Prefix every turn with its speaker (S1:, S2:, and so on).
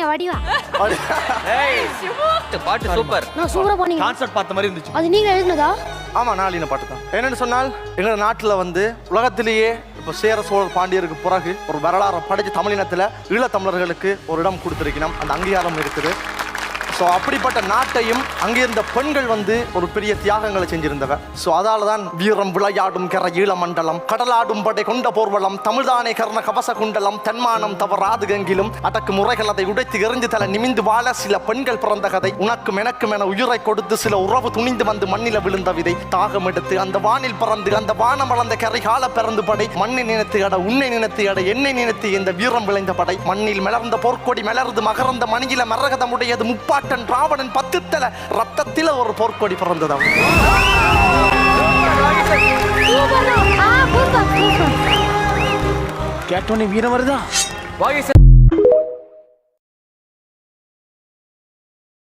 S1: பண்ணீங்க வடிவா.
S2: ஏய் பாட்டு சூப்பர்.
S1: நான் சூப்பரா பண்ணீங்க.
S3: கான்செப்ட் பார்த்த மாதிரி இருந்துச்சு.
S1: அது நீங்க எழுதுனதா?
S4: ஆமா, நாளின பாட்டு தான். என்னன்னு சொன்னால் எங்க நாட்டுல வந்து உலகத்திலேயே இப்போ சேர சோழர் பாண்டியருக்கு பிறகு ஒரு வரலாறு படைச்ச தமிழினத்துல ஈழத்தமிழர்களுக்கு ஒரு இடம் கொடுத்திருக்கணும். அந்த அங்கீகாரம் இருக்குது. ஸோ அப்படிப்பட்ட நாட்டையும் அங்கே இருந்த பெண்கள் வந்து ஒரு பெரிய தியாகங்களை செஞ்சிருந்தவ. ஸோ அதால தான் வீரம் விளையாடும் கர ஈழமண்டலம், கடலாடும் படை கொண்ட போர்வலம், தமிழ்தானே கர்ண கவச குண்டலம், தன்மானம் தவறாது கங்கிலும் அடக்கு முறைகள் அதை உடைத்து எறிஞ்சு தலை நிமிந்து வாழ சில பெண்கள் பிறந்த கதை. உனக்கும் எனக்கும் என உயிரை கொடுத்து சில உறவு துணிந்து வந்து மண்ணில விழுந்த விதை. தாகம் எடுத்து அந்த வானில் பறந்து அந்த வானம் வளர்ந்த கரைகால பிறந்து படை. மண்ணை நினைத்து அட உன்னை நினைத்து அட என்னை நினைத்து இந்த வீரம் விளைந்த படை. மண்ணில் மலர்ந்த போர்க்கொடி மலர்ந்து மகர்ந்த மணியில மரகதமுடையது முப்பாட்டன் ராவணன் 10 தல ரத்தத்தில ஒரு போர்க்கொடி பிறந்தது.
S1: சூப்பர்.
S3: கேட்டோனே வீரம் வருதா?
S2: வாகை